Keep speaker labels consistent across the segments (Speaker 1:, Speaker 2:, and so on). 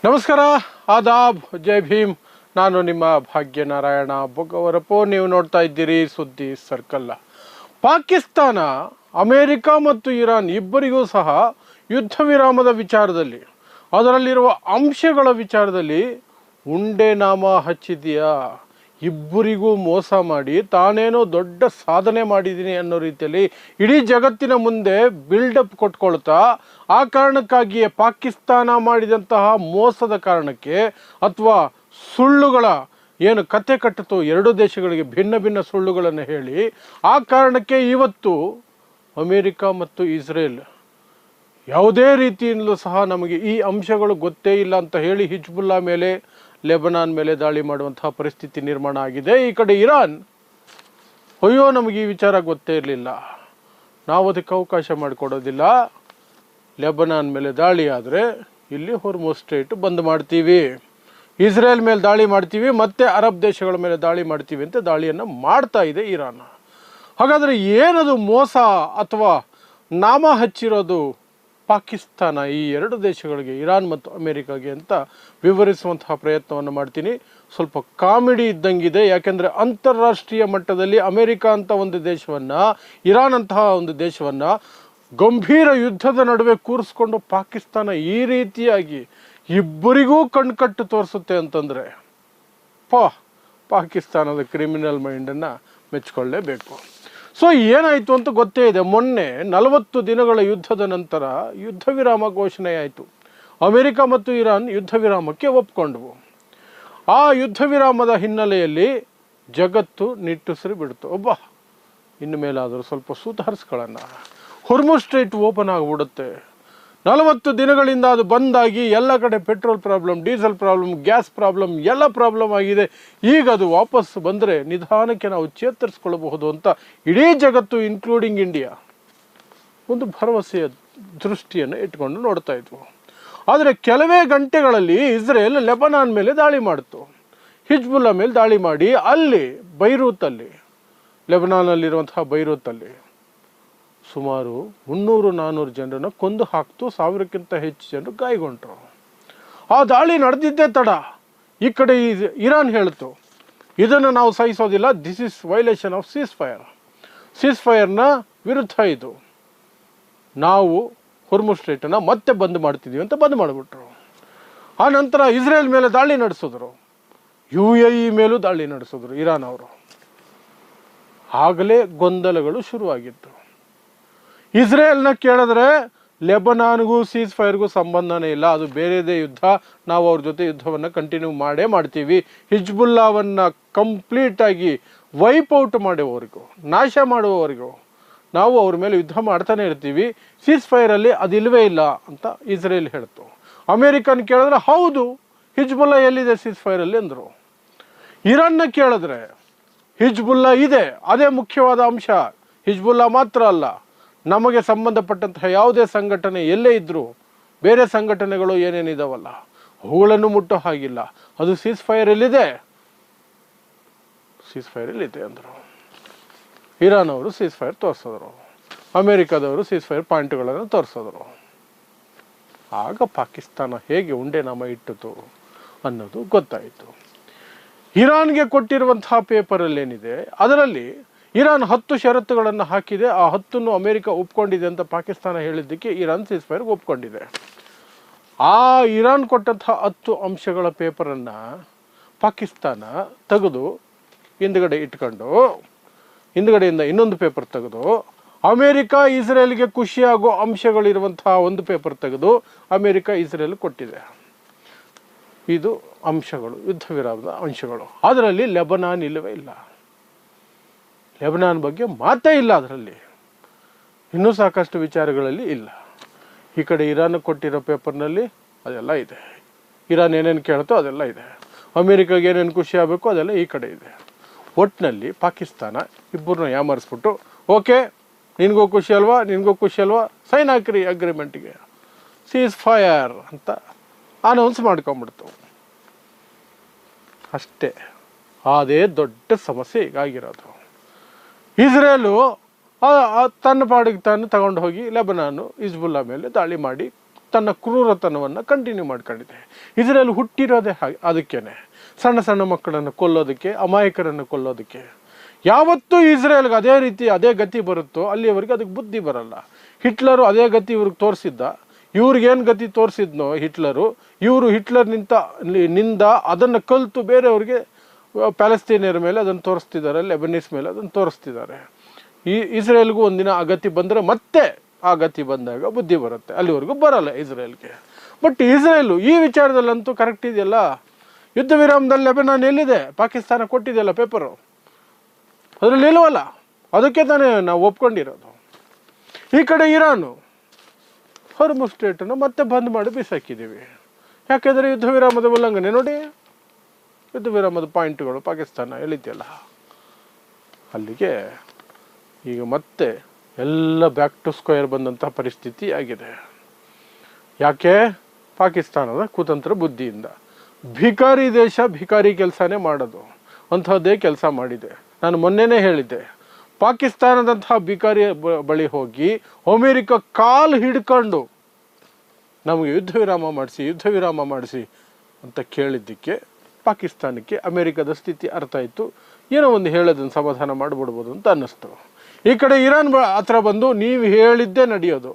Speaker 1: ನಮಸ್ಕಾರ, ಆದಾಬ್, ಜೈ ಭೀಮ್. ನಾನು ನಿಮ್ಮ ಭಾಗ್ಯನಾರಾಯಣ ಬೊಗ್ಗವರಪು. ನೀವು ನೋಡ್ತಾ ಇದ್ದೀರಿ ಸುದ್ದಿ ಸರ್ಕಲ್. ಪಾಕಿಸ್ತಾನ, ಅಮೇರಿಕ ಮತ್ತು ಇರಾನ್ ಇಬ್ಬರಿಗೂ ಸಹ ಯುದ್ಧ ವಿರಾಮದ ವಿಚಾರದಲ್ಲಿ, ಅದರಲ್ಲಿರುವ ಅಂಶಗಳ ವಿಚಾರದಲ್ಲಿ ಉಂಡೆ ನಾಮ ಹಚ್ಚಿದೆಯಾ. ಇಬ್ಬರಿಗೂ ಮೋಸ ಮಾಡಿ ತಾನೇನೋ ದೊಡ್ಡ ಸಾಧನೆ ಮಾಡಿದ್ದೀನಿ ಅನ್ನೋ ರೀತಿಯಲ್ಲಿ ಇಡೀ ಜಗತ್ತಿನ ಮುಂದೆ ಬಿಲ್ಡಪ್ ಕೊಟ್ಕೊಳ್ತಾ, ಆ ಕಾರಣಕ್ಕಾಗಿಯೇ ಪಾಕಿಸ್ತಾನ ಮಾಡಿದಂತಹ ಮೋಸದ ಕಾರಣಕ್ಕೆ ಅಥವಾ ಸುಳ್ಳುಗಳ ಏನು ಕತೆ ಕಟ್ಟಿತು, ಎರಡು ದೇಶಗಳಿಗೆ ಭಿನ್ನ ಭಿನ್ನ ಸುಳ್ಳುಗಳನ್ನು ಹೇಳಿ, ಆ ಕಾರಣಕ್ಕೆ ಇವತ್ತು ಅಮೇರಿಕ ಮತ್ತು ಇಸ್ರೇಲ್ ಯಾವುದೇ ರೀತಿಯಿಂದಲೂ ಸಹ ನಮಗೆ ಈ ಅಂಶಗಳು ಗೊತ್ತೇ ಇಲ್ಲ ಅಂತ ಹೇಳಿ ಹಿಜ್ಬುಲ್ಲಾ ಮೇಲೆ, ಲೆಬನಾನ್ ಮೇಲೆ ದಾಳಿ ಮಾಡುವಂತಹ ಪರಿಸ್ಥಿತಿ ನಿರ್ಮಾಣ ಆಗಿದೆ. ಈ ಕಡೆ ಇರಾನ್, ಅಯ್ಯೋ ನಮಗೆ ಈ ವಿಚಾರ ಗೊತ್ತೇ ಇರಲಿಲ್ಲ, ನಾವು ಅದಕ್ಕೆ ಅವಕಾಶ ಮಾಡಿಕೊಡೋದಿಲ್ಲ, ಲೆಬನಾನ್ ಮೇಲೆ ದಾಳಿ ಆದರೆ ಇಲ್ಲಿ ಹೊರ್ಮುಜ್ ಸ್ಟ್ರೈಟ್ ಬಂದ್ ಮಾಡ್ತೀವಿ, ಇಸ್ರೇಲ್ ಮೇಲೆ ದಾಳಿ ಮಾಡ್ತೀವಿ, ಮತ್ತೆ ಅರಬ್ ದೇಶಗಳ ಮೇಲೆ ದಾಳಿ ಮಾಡ್ತೀವಿ ಅಂತ ದಾಳಿಯನ್ನು ಮಾಡ್ತಾ ಇದೆ ಇರಾನ್. ಹಾಗಾದರೆ ಏನದು ಮೋಸ ಅಥವಾ ನಾಮ ಹಚ್ಚಿರೋದು ಪಾಕಿಸ್ತಾನ ಈ ಎರಡು ದೇಶಗಳಿಗೆ, ಇರಾನ್ ಮತ್ತು ಅಮೇರಿಕಾಗೆ ಅಂತ ವಿವರಿಸುವಂತಹ ಪ್ರಯತ್ನವನ್ನು ಮಾಡ್ತೀನಿ. ಸ್ವಲ್ಪ ಕಾಮಿಡಿ ಇದ್ದಂಗಿದೆ, ಯಾಕೆಂದರೆ ಅಂತಾರಾಷ್ಟ್ರೀಯ ಮಟ್ಟದಲ್ಲಿ ಅಮೇರಿಕ ಅಂತ ಒಂದು ದೇಶವನ್ನು, ಇರಾನ್ ಅಂತಹ ಒಂದು ದೇಶವನ್ನು ಗಂಭೀರ ಯುದ್ಧದ ನಡುವೆ ಕೂರಿಸ್ಕೊಂಡು ಪಾಕಿಸ್ತಾನ ಈ ರೀತಿಯಾಗಿ ಇಬ್ಬರಿಗೂ ಕಣ್ಕಟ್ಟು ತೋರಿಸುತ್ತೆ ಅಂತಂದರೆ ಪಾಕಿಸ್ತಾನದ ಕ್ರಿಮಿನಲ್ ಮೈಂಡನ್ನು ಮೆಚ್ಕೊಳ್ಳೇಬೇಕು. ಸೊ ಏನಾಯಿತು ಅಂತ ಗೊತ್ತೇ ಇದೆ. ಮೊನ್ನೆ 40 ದಿನಗಳ ಯುದ್ಧದ ನಂತರ ಯುದ್ಧ ವಿರಾಮ ಘೋಷಣೆ ಆಯಿತು. ಅಮೆರಿಕ ಮತ್ತು ಇರಾನ್ ಯುದ್ಧ ವಿರಾಮಕ್ಕೆ ಒಪ್ಕೊಂಡವು. ಆ ಯುದ್ಧ ವಿರಾಮದ ಹಿನ್ನೆಲೆಯಲ್ಲಿ ಜಗತ್ತು ನಿಟ್ಟುಸಿರು ಬಿಡ್ತು. ಇನ್ನು ಮೇಲಾದರೂ ಸ್ವಲ್ಪ ಸುಧಾರಿಸ್ಕೊಳ್ಳೋಣ, ಹೊರ್ಮುಜ್ ಸ್ಟ್ರೈಟ್ ಓಪನ್ ಆಗಿಬಿಡುತ್ತೆ. 40 ದಿನಗಳಿಂದ ಅದು ಬಂದಾಗಿ ಎಲ್ಲ ಕಡೆ petrol problem, diesel problem, gas problem ಎಲ್ಲ ಪ್ರಾಬ್ಲಮ್ ಆಗಿದೆ. ಈಗ ಅದು ವಾಪಸ್ ಬಂದರೆ ನಿಧಾನಕ್ಕೆ ನಾವು ಚೇತರಿಸ್ಕೊಳ್ಬಹುದು ಅಂತ ಇಡೀ ಜಗತ್ತು ಇನ್ಕ್ಲೂಡಿಂಗ್ ಇಂಡಿಯಾ ಒಂದು ಭರವಸೆಯ ದೃಷ್ಟಿಯನ್ನು ಇಟ್ಕೊಂಡು ನೋಡ್ತಾ ಇದ್ವು. ಆದರೆ ಕೆಲವೇ ಗಂಟೆಗಳಲ್ಲಿ ಇಸ್ರೇಲ್ ಲೆಬನಾನ್ ಮೇಲೆ ದಾಳಿ ಮಾಡಿತು, ಹಿಜ್ಬುಲ್ಲಾ ಮೇಲೆ ದಾಳಿ ಮಾಡಿ ಅಲ್ಲಿ ಬೈರೂತಲ್ಲಿ, ಲೆಬನಾನಲ್ಲಿರುವಂತಹ ಬೈರೂತಲ್ಲಿ ಸುಮಾರು 300-400 ಜನರನ್ನು ಕೊಂದು ಹಾಕ್ತು, 1000ಕ್ಕಿಂತ ಹೆಚ್ಚು ಜನರು ಗಾಯಗೊಂಡರು. ಆ ದಾಳಿ ನಡೆದಿದ್ದೇ ತಡ ಈ ಕಡೆ ಇರಾನ್ ಹೇಳ್ತು, ಇದನ್ನು ನಾವು ಸಹಿಸೋದಿಲ್ಲ, ದಿಸ್ ಇಸ್ ವೈಲೇಷನ್ ಆಫ್ ಸೀಸ್ ಫೈರ್ನ ವಿರುದ್ಧ ಇದು, ನಾವು ಹೊರ್ಮುಜ್ ಸ್ಟ್ರೈಟನ್ನು ಮತ್ತೆ ಬಂದ್ ಮಾಡ್ತಿದ್ದೀವಿ ಅಂತ ಬಂದ್ ಮಾಡಿಬಿಟ್ರು. ಆ ನಂತರ ಇಸ್ರೇಲ್ ಮೇಲೆ ದಾಳಿ ನಡೆಸಿದ್ರು, UAE ಮೇಲೂ ದಾಳಿ ನಡೆಸಿದ್ರು ಇರಾನ್ ಅವರು. ಆಗಲೇ ಗೊಂದಲಗಳು ಶುರುವಾಗಿತ್ತು. ಇಸ್ರೇಲ್ನ ಕೇಳಿದ್ರೆ ಲೆಬನಾನ್ಗೂ ಸೀಸ್ ಫೈರ್ಗೂ ಸಂಬಂಧನೇ ಇಲ್ಲ, ಅದು ಬೇರೆದೇ ಯುದ್ಧ, ನಾವು ಅವ್ರ ಜೊತೆ ಯುದ್ಧವನ್ನು ಕಂಟಿನ್ಯೂ ಮಾಡ್ತೀವಿ. ಹಿಜ್ಬುಲ್ಲಾವನ್ನು ಕಂಪ್ಲೀಟಾಗಿ ವೈಪ್ಔಟ್ ಮಾಡುವವರೆಗೂ, ನಾಶ ಮಾಡುವವರೆಗೂ ನಾವು ಅವ್ರ ಮೇಲೆ ಯುದ್ಧ ಮಾಡ್ತಾನೆ ಇರ್ತೀವಿ, ಸೀಸ್ ಫೈರಲ್ಲಿ ಅದಿಲ್ವೇ ಇಲ್ಲ ಅಂತ ಇಸ್ರೇಲ್ ಹೇಳ್ತು. ಅಮೇರಿಕನ್ ಕೇಳಿದ್ರೆ ಹೌದು, ಹಿಜ್ಬುಲ್ಲಾ ಎಲ್ಲಿದೆ ಸೀಸ್ ಫೈರಲ್ಲಿ ಅಂದರು. ಇರಾನ್ನ ಕೇಳಿದ್ರೆ ಹಿಜ್ಬುಲ್ಲಾ ಇದೆ, ಅದೇ ಮುಖ್ಯವಾದ ಅಂಶ. ಹಿಜ್ಬುಲ್ಲಾ ಮಾತ್ರ ಅಲ್ಲ, ನಮಗೆ ಸಂಬಂಧಪಟ್ಟಂತಹ ಯಾವುದೇ ಸಂಘಟನೆ ಎಲ್ಲೇ ಇದ್ದರೂ, ಬೇರೆ ಸಂಘಟನೆಗಳು ಏನೇನಿದಾವಲ್ಲ ಅವುಗಳನ್ನು ಮುಟ್ಟೋ ಹಾಗಿಲ್ಲ, ಅದು ಸೀಸ್ ಫೈರಲ್ಲಿದೆ ಅಂದರು. ಇರಾನ್ ಅವರು ಸೀಸ್ ಫೈರ್ ತೋರಿಸಿದ್ರು, ಅಮೇರಿಕಾದವರು ಸೀಸ್ ಫೈರ್ ಪಾಯಿಂಟ್ಗಳನ್ನು ತೋರಿಸಿದ್ರು. ಆಗ ಪಾಕಿಸ್ತಾನ ಹೇಗೆ ಉಂಡೆ ನಾಮ ಇಟ್ಟಿತು ಅನ್ನೋದು ಗೊತ್ತಾಯಿತು. ಇರಾನ್ಗೆ ಕೊಟ್ಟಿರುವಂತಹ ಪೇಪರಲ್ಲೇನಿದೆ ಅದರಲ್ಲಿ ಇರಾನ್ 10 ಷರತ್ತುಗಳನ್ನು ಹಾಕಿದೆ, ಆ 10 ಅಮೇರಿಕ ಒಪ್ಕೊಂಡಿದೆ ಅಂತ ಪಾಕಿಸ್ತಾನ ಹೇಳಿದ್ದಕ್ಕೆ ಇರಾನ್ ಸೀಸ್ ಫೈರ್ಗೆ ಒಪ್ಕೊಂಡಿದೆ. ಆ ಇರಾನ್ ಕೊಟ್ಟಂತಹ 10 ಅಂಶಗಳ ಪೇಪರನ್ನು ಪಾಕಿಸ್ತಾನ ತೆಗೆದು ಹಿಂದ್ಗಡೆ ಇಟ್ಕೊಂಡು, ಹಿಂದ್ಗಡೆಯಿಂದ ಇನ್ನೊಂದು ಪೇಪರ್ ತೆಗೆದು, ಅಮೇರಿಕ ಇಸ್ರೇಲ್ಗೆ ಖುಷಿಯಾಗೋ ಅಂಶಗಳಿರುವಂತಹ ಒಂದು ಪೇಪರ್ ತೆಗೆದು ಅಮೇರಿಕ ಇಸ್ರೇಲ್ ಕೊಟ್ಟಿದೆ. ಇದು ಅಂಶಗಳು, ಯುದ್ಧ ವಿರಾಮದ ಅಂಶಗಳು. ಅದರಲ್ಲಿ ಲೆಬನಾನ್ ಇಲ್ಲವೇ ಇಲ್ಲ, ಲೆಬನಾನ್ ಬಗ್ಗೆ ಮಾತೇ ಇಲ್ಲ, ಅದರಲ್ಲಿ ಇನ್ನೂ ಸಾಕಷ್ಟು ವಿಚಾರಗಳಲ್ಲಿ ಇಲ್ಲ. ಈ ಕಡೆ ಇರಾನ್ ಕೊಟ್ಟಿರೋ ಪೇಪರ್ನಲ್ಲಿ ಅದೆಲ್ಲ ಇದೆ, ಇರಾನ್ ಏನೇನು ಕೇಳ್ತೋ ಅದೆಲ್ಲ ಇದೆ, ಅಮೇರಿಕಾಗೆ ಏನೇನು ಖುಷಿ ಆಗಬೇಕು ಅದೆಲ್ಲ ಈ ಕಡೆ ಇದೆ. ಒಟ್ಟಿನಲ್ಲಿ ಪಾಕಿಸ್ತಾನ ಇಬ್ಬರನ್ನ ಯಾಮರಿಸ್ಬಿಟ್ಟು, ಓಕೆ ನಿನಗೂ ಖುಷಿ ಅಲ್ವಾ, ಸೈನ್ ಹಾಕ್ರಿ ಅಗ್ರಿಮೆಂಟ್ಗೆ, ಸೀಸ್ ಫೈರ್ ಅಂತ ಅನೌನ್ಸ್ ಮಾಡ್ಕೊಂಬಿಡ್ತು. ಅಷ್ಟೇ, ಅದೇ ದೊಡ್ಡ ಸಮಸ್ಯೆ ಈಗಾಗಿರೋದು. ಇಸ್ರೇಲು ತನ್ನ ಪಾಡಿಗೆ ತಾನು ತಗೊಂಡು ಹೋಗಿ ಲೆಬನಾನು ಹಿಜ್ಬುಲ್ಲಾ ಮೇಲೆ ದಾಳಿ ಮಾಡಿ ತನ್ನ ಕ್ರೂರತನವನ್ನು ಕಂಟಿನ್ಯೂ ಮಾಡ್ಕೊಂಡಿದೆ. ಇಸ್ರೇಲ್ ಹುಟ್ಟಿರೋದೇ ಅದಕ್ಕೇನೆ, ಸಣ್ಣ ಸಣ್ಣ ಮಕ್ಕಳನ್ನು ಕೊಲ್ಲೋದಕ್ಕೆ, ಅಮಾಯಕರನ್ನು ಕೊಲ್ಲೋದಕ್ಕೆ. ಯಾವತ್ತೂ ಇಸ್ರೇಲ್ಗೆ ಅದೇ ರೀತಿ ಅದೇ ಗತಿ ಬರುತ್ತೋ ಅಲ್ಲಿಯವರೆಗೆ ಅದಕ್ಕೆ ಬುದ್ಧಿ ಬರಲ್ಲ. ಹಿಟ್ಲರು ಅದೇ ಗತಿ ಇವ್ರಿಗೆ ತೋರಿಸಿದ್ದ, ಇವ್ರಿಗೇನು ಗತಿ ತೋರಿಸಿದ್ನೋ ಹಿಟ್ಲರು, ಇವರು ನಿಂದ ಅದನ್ನು ಕಲಿತು ಬೇರೆಯವ್ರಿಗೆ ಪ್ಯಾಲೆಸ್ತೀನಿಯರ ಮೇಲೆ ಅದನ್ನು ತೋರಿಸ್ತಿದ್ದಾರೆ, ಲೆಬನೀಸ್ ಮೇಲೆ ಅದನ್ನು ತೋರಿಸ್ತಿದ್ದಾರೆ. ಇಸ್ರೇಲ್ಗೂ ಒಂದಿನ ಆ ಗತಿ ಬಂದರೆ ಮತ್ತೆ ಆ ಗತಿ ಬಂದಾಗ ಬುದ್ಧಿ ಬರುತ್ತೆ, ಅಲ್ಲಿವರೆಗೂ ಬರಲ್ಲ ಇಸ್ರೇಲ್ಗೆ. ಬಟ್ ಇಸ್ರೇಲು ಈ ವಿಚಾರದಲ್ಲಂತೂ ಕರೆಕ್ಟ್ ಇದೆಯಲ್ಲ. ಯುದ್ಧ ವಿರಾಮದಲ್ಲಿ ಲೆಬನಾನ್ ಎಲ್ಲಿದೆ? ಪಾಕಿಸ್ತಾನ ಕೊಟ್ಟಿದೆಯಲ್ಲ ಪೇಪರು, ಅದರಲ್ಲಿ ಇಲ್ವಲ್ಲ. ಅದಕ್ಕೆ ತಾನೇ ನಾವು ಒಪ್ಕೊಂಡಿರೋದು. ಈ ಕಡೆ ಇರಾನು ಹೊರ್ಮುಜ್ ಸ್ಟ್ರೇಟನ್ನು ಮತ್ತೆ ಬಂದ್ ಮಾಡಿ ಬಿಸಾಕಿದ್ದೀವಿ. ಯಾಕೆಂದರೆ ಯುದ್ಧ ವಿರಾಮದ ಉಲ್ಲಂಘನೆ. ನೋಡಿ, ಯುದ್ಧ ವಿರಾಮದ ಪಾಯಿಂಟ್ಗಳು ಪಾಕಿಸ್ತಾನ ಎಳಿತಿಯಲ್ಲ, ಅಲ್ಲಿಗೆ ಈಗ ಮತ್ತೆ ಎಲ್ಲ ಬ್ಯಾಕ್ ಟು ಸ್ಕ್ವೇರ್ ಬಂದಂಥ ಪರಿಸ್ಥಿತಿ ಆಗಿದೆ. ಯಾಕೆ? ಪಾಕಿಸ್ತಾನದ ಕುತಂತ್ರ ಬುದ್ಧಿಯಿಂದ. ಭಿಕಾರಿ ದೇಶ ಭಿಕಾರಿ ಕೆಲಸನೇ ಮಾಡೋದು, ಅಂಥದ್ದೇ ಕೆಲಸ ಮಾಡಿದೆ. ನಾನು ಮೊನ್ನೆನೇ ಹೇಳಿದ್ದೆ, ಪಾಕಿಸ್ತಾನದಂತಹ ಭಿಕಾರಿ ಬಳಿ ಹೋಗಿ ಅಮೇರಿಕ ಕಾಲು ಹಿಡ್ಕೊಂಡು ನಮಗೆ ಯುದ್ಧ ವಿರಾಮ ಮಾಡಿಸಿ ಅಂತ ಕೇಳಿದ್ದಕ್ಕೆ ಪಾಕಿಸ್ತಾನಕ್ಕೆ ಅಮೇರಿಕದ ಸ್ಥಿತಿ ಅರ್ಥ ಆಯಿತು. ಏನೋ ಒಂದು ಹೇಳೋದನ್ನು ಸಮಾಧಾನ ಮಾಡಿಬಿಡ್ಬೋದು ಅಂತ ಅನ್ನಿಸ್ತು. ಈ ಕಡೆ ಇರಾನ್ ಹತ್ರ ಬಂದು ನೀವು ಹೇಳಿದ್ದೇ ನಡೆಯೋದು,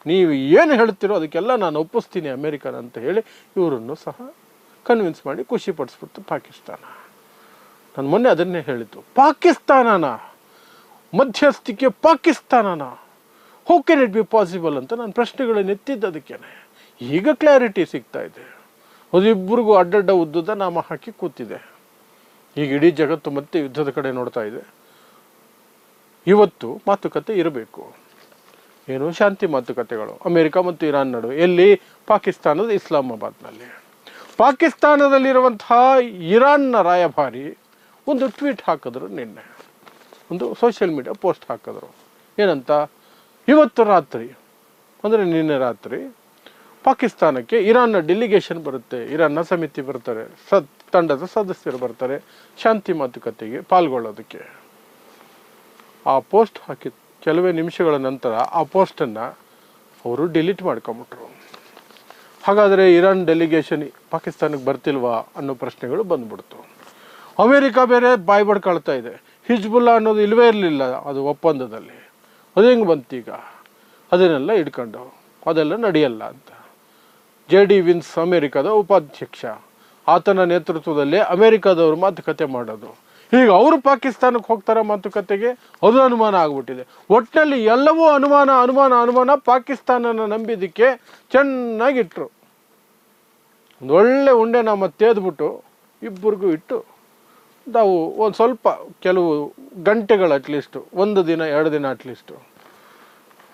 Speaker 1: ನೀವು ಏನು ಹೇಳ್ತಿರೋ ಅದಕ್ಕೆಲ್ಲ ನಾನು ಒಪ್ಪಿಸ್ತೀನಿ ಅಮೇರಿಕನ ಅಂತ ಹೇಳಿ ಇವರನ್ನು ಸಹ ಕನ್ವಿನ್ಸ್ ಮಾಡಿ ಖುಷಿ ಪಡಿಸ್ಬಿಡ್ತು ಪಾಕಿಸ್ತಾನ. ನಾನು ಮೊನ್ನೆ ಅದನ್ನೇ ಹೇಳಿದ್ದು, ಪಾಕಿಸ್ತಾನನ ಮಧ್ಯಸ್ಥಿಕೆ, ಪಾಕಿಸ್ತಾನನ how can it be possible ಅಂತ ನಾನು ಪ್ರಶ್ನೆಗಳನ್ನು ಎತ್ತಿದ್ದು ಅದಕ್ಕೇನೆ. ಈಗ ಕ್ಲಾರಿಟಿ ಸಿಗ್ತಾ ಇದೆ. ಅದಿಬ್ಬರಿಗೂ ಅಡ್ಡಡ್ಡ ಉದ್ದುದ ನಾಮ ಹಾಕಿ ಕೂತಿದೆ. ಈಗ ಇಡೀ ಜಗತ್ತು ಮತ್ತೆ ಯುದ್ಧದ ಕಡೆ ನೋಡ್ತಾ ಇದೆ. ಇವತ್ತು ಮಾತುಕತೆ ಇರಬೇಕು, ಏನು ಶಾಂತಿ ಮಾತುಕತೆಗಳು ಅಮೇರಿಕ ಮತ್ತು ಇರಾನ್ ನಡುವೆ. ಎಲ್ಲಿ? ಪಾಕಿಸ್ತಾನದ ಇಸ್ಲಾಮಾಬಾದ್ನಲ್ಲಿ. ಪಾಕಿಸ್ತಾನದಲ್ಲಿರುವಂತಹ ಇರಾನ್ನ ರಾಯಭಾರಿ ಒಂದು ಟ್ವೀಟ್ ಹಾಕಿದ್ರು ನಿನ್ನೆ, ಒಂದು ಸೋಷಿಯಲ್ ಮೀಡಿಯಾ ಪೋಸ್ಟ್ ಹಾಕಿದ್ರು. ಏನಂತ? ಇವತ್ತು ರಾತ್ರಿ ಅಂದರೆ ನಿನ್ನೆ ರಾತ್ರಿ ಪಾಕಿಸ್ತಾನಕ್ಕೆ ಇರಾನ್ನ ಡೆಲಿಗೇಷನ್ ಬರುತ್ತೆ, ಇರಾನ್ನ ಸಮಿತಿ ಬರ್ತಾರೆ, ತಂಡದ ಸದಸ್ಯರು ಬರ್ತಾರೆ ಶಾಂತಿ ಮಾತುಕತೆಗೆ ಪಾಲ್ಗೊಳ್ಳೋದಕ್ಕೆ. ಆ ಪೋಸ್ಟ್ ಹಾಕಿದ ಕೆಲವೇ ನಿಮಿಷಗಳ ನಂತರ ಆ ಪೋಸ್ಟನ್ನು ಅವರು ಡಿಲೀಟ್ ಮಾಡ್ಕೊಂಬಿಟ್ರು. ಹಾಗಾದರೆ ಇರಾನ್ ಡೆಲಿಗೇಷನ್ ಪಾಕಿಸ್ತಾನಕ್ಕೆ ಬರ್ತಿಲ್ವಾ ಅನ್ನೋ ಪ್ರಶ್ನೆಗಳು ಬಂದ್ಬಿಡ್ತು. ಅಮೇರಿಕ ಬೇರೆ ಬಾಯಿ ಬಡ್ಕೊಳ್ತಾ ಇದೆ, ಹಿಜ್ಬುಲ್ಲಾ ಅನ್ನೋದು ಇಲ್ಲವೇ ಇರಲಿಲ್ಲ ಅದು ಒಪ್ಪಂದದಲ್ಲಿ, ಅದು ಹೆಂಗೆ ಬಂತೀಗ? ಅದನ್ನೆಲ್ಲ ಇಟ್ಕೊಂಡು ಅದೆಲ್ಲ ನಡೆಯಲ್ಲ ಅಂತ. JD Vance ಅಮೇರಿಕದ ಉಪಾಧ್ಯಕ್ಷ, ಆತನ ನೇತೃತ್ವದಲ್ಲೇ ಅಮೇರಿಕಾದವರು ಮಾತುಕತೆ ಮಾಡೋದು. ಈಗ ಅವರು ಪಾಕಿಸ್ತಾನಕ್ಕೆ ಹೋಗ್ತಾರ ಮಾತುಕತೆಗೆ, ಅದು ಅನುಮಾನ ಆಗ್ಬಿಟ್ಟಿದೆ. ಒಟ್ಟಿನಲ್ಲಿ ಎಲ್ಲವೂ ಅನುಮಾನ. ಪಾಕಿಸ್ತಾನನ ನಂಬಿದ್ದಕ್ಕೆ ಚೆನ್ನಾಗಿಟ್ರು. ಒಂದೊಳ್ಳೆ ಉಂಡೆ ನಮ್ಮ ತೇದ್ಬಿಟ್ಟು ಇಬ್ಬರಿಗೂ ಇಟ್ಟು ನಾವು ಒಂದು ಸ್ವಲ್ಪ ಕೆಲವು ಗಂಟೆಗಳು ಅಟ್ಲೀಸ್ಟು, ಒಂದು ದಿನ 2 ದಿನ ಅಟ್ಲೀಸ್ಟು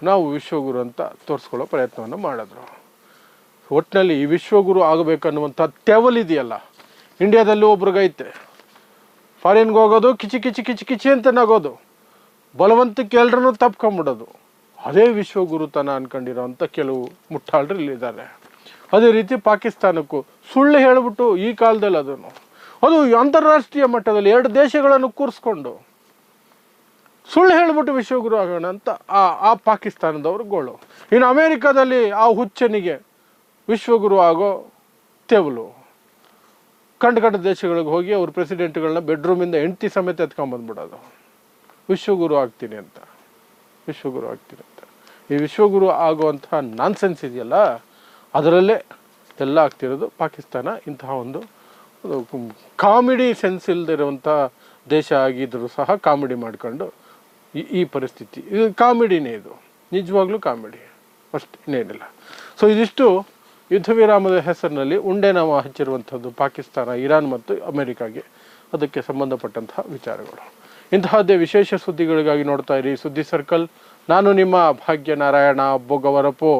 Speaker 1: ನಾವು ವಿಶ್ವಗುರು ಅಂತ ತೋರಿಸ್ಕೊಳ್ಳೋ ಪ್ರಯತ್ನವನ್ನು ಮಾಡಿದ್ರು. ಒಟ್ಟಿನಲ್ಲಿ ಈ ವಿಶ್ವಗುರು ಆಗಬೇಕನ್ನುವಂಥ ತೆವಲಿದೆಯಲ್ಲ ಇಂಡಿಯಾದಲ್ಲೂ ಒಬ್ರಿಗೈತೆ. ಫಾರಿನ್ಗೆ ಹೋಗೋದು, ಕಿಚಿ ಅಂತ ನಗೋದು, ಬಲವಂತಕ್ಕೆ ಎಲ್ರನ್ನೂ ತಪ್ಕೊಂಬಿಡೋದು, ಅದೇ ವಿಶ್ವಗುರುತನ ಅನ್ಕೊಂಡಿರೋಂಥ ಕೆಲವು ಮುಟ್ಟಾಳರಿಲ್ಲಿದ್ದಾರೆ. ಅದೇ ರೀತಿ ಪಾಕಿಸ್ತಾನಕ್ಕೂ ಸುಳ್ಳು ಹೇಳಿಬಿಟ್ಟು ಈ ಕಾಲದಲ್ಲಿ ಅದು ಅಂತಾರಾಷ್ಟ್ರೀಯ ಮಟ್ಟದಲ್ಲಿ 2 ದೇಶಗಳನ್ನು ಕೂರಿಸ್ಕೊಂಡು ಸುಳ್ಳು ಹೇಳಿಬಿಟ್ಟು ವಿಶ್ವಗುರು ಆಗೋಣ ಅಂತ ಆ ಪಾಕಿಸ್ತಾನದವ್ರ ಗೋಳು. ಇನ್ನು ಅಮೇರಿಕಾದಲ್ಲಿ ಆ ಹುಚ್ಚನಿಗೆ ವಿಶ್ವಗುರು ಆಗೋ ತೆವಲು. ಕಂಡು ದೇಶಗಳಿಗೆ ಹೋಗಿ ಅವ್ರ ಪ್ರೆಸಿಡೆಂಟ್ಗಳನ್ನ ಬೆಡ್ರೂಮಿಂದ ಹೆಂಡತಿ ಸಮೇತ ಎತ್ಕೊಂಡ್ಬಂದ್ಬಿಡೋದು, ವಿಶ್ವಗುರು ಆಗ್ತೀನಿ ಅಂತ. ಈ ವಿಶ್ವಗುರು ಆಗುವಂತಹ ನಾನ್ಸೆನ್ಸ್ ಇದೆಯಲ್ಲ, ಅದರಲ್ಲೇ ಎಲ್ಲ ಆಗ್ತಿರೋದು. ಪಾಕಿಸ್ತಾನ ಇಂತಹ ಒಂದು ಕಾಮಿಡಿ ಸೆನ್ಸ್ ಇಲ್ಲದಿರುವಂಥ ದೇಶ ಆಗಿದ್ದರೂ ಸಹ ಕಾಮಿಡಿ ಮಾಡ್ಕೊಂಡು ಈ ಪರಿಸ್ಥಿತಿ. ಇದು ಕಾಮಿಡಿನೇ, ಇದು ನಿಜವಾಗ್ಲೂ ಕಾಮಿಡಿ ಅಷ್ಟು, ಇನ್ನೇನಿಲ್ಲ. ಸೊ ಇದಿಷ್ಟು ಯುದ್ಧ ವಿರಾಮದ ಹೆಸರಿನಲ್ಲಿ ಉಂಡೆನಾಮ ಹಚ್ಚಿರುವಂಥದ್ದು ಪಾಕಿಸ್ತಾನ, ಇರಾನ್ ಮತ್ತು ಅಮೆರಿಕಾಗೆ, ಅದಕ್ಕೆ ಸಂಬಂಧಪಟ್ಟಂತಹ ವಿಚಾರಗಳು. ಇಂತಹದ್ದೇ ವಿಶೇಷ ಸುದ್ದಿಗಳಿಗಾಗಿ ನೋಡ್ತಾ ಇರಿ ಸುದ್ದಿ ಸರ್ಕಲ್. ನಾನು ನಿಮ್ಮ ಭಾಗ್ಯನಾರಾಯಣ ಬೊಗವರಪೋ.